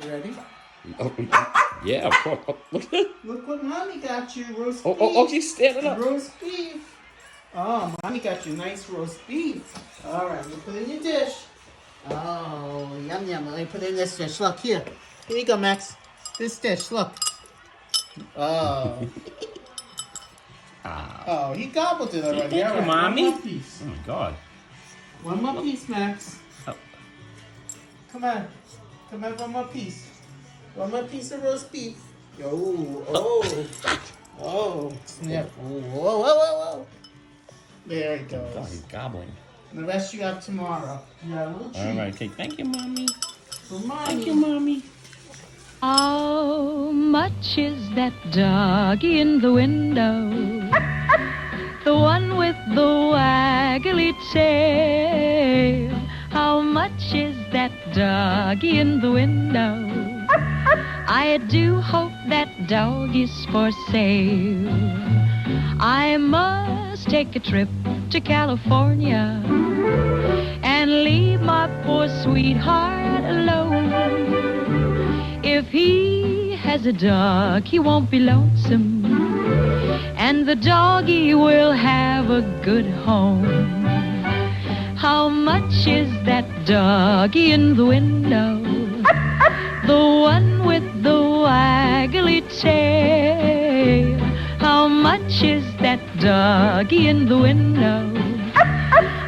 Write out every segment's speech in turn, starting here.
You ready? Oh, yeah, of course. Oh, look at that. Look what Mommy got you, roast Oh, beef. oh, oh, she's standing up. Roast beef. Oh, Mommy got you nice roast beef. All right, you put it in your dish. Oh, yum yum. Let me put it in this dish. Look, here. Here you go, Max. This dish, look. Oh. Oh, he gobbled it already. Thank All you, right, Mommy. one more piece. Oh, my God. One more piece, Max. Oh. Come on. Come on, one more piece. One more piece of roast beef. Oh. Oh. Snip. Whoa, whoa, whoa, whoa. There it Oh, goes. he's gobbling. And the rest you have tomorrow. You got a little treat. All right, okay. Thank you, Mommy. For Mommy. Thank you, Mommy. How much is that doggy in the window? The one with the waggly tail. How much is that doggy in the window? I do hope that dog is for sale. I must take a trip to California and leave my poor sweetheart alone. If he has a dog, he won't be lonesome, and the doggy will have a good home. How much is that doggy in the window? The one with the waggly tail. How much is that doggy in the window?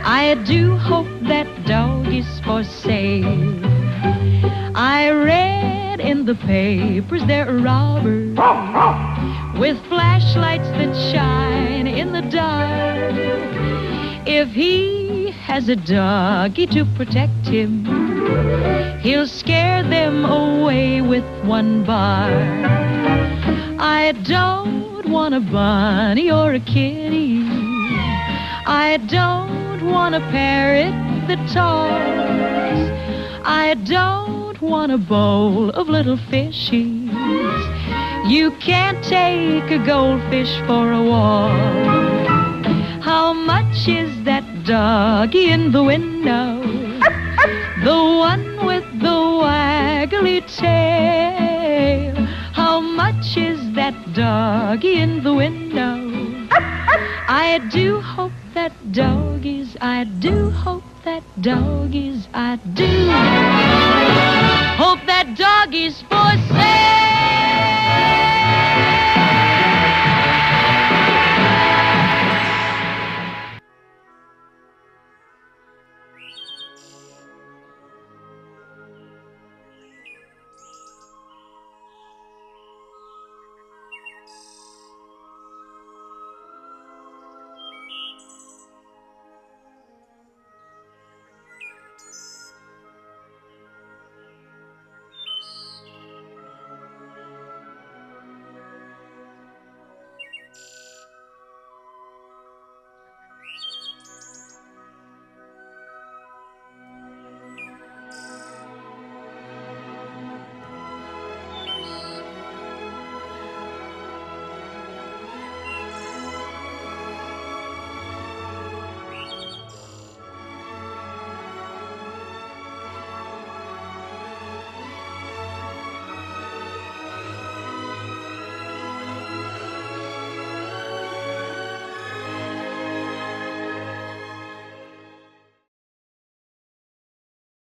I do hope that dog is for sale. I read in the papers there are robbers with flashlights that shine in the dark. If he has a doggy to protect him, he'll scare them away with one bark. I don't want a bunny or a kitty. I don't want a parrot that talks. I don't want a bowl of little fishies. You can't take a goldfish for a walk. How much is that doggy in the window? The one with the waggly tail. How much is that doggy in the window? I do hope that doggies, I do hope that doggies, I do hope that doggies for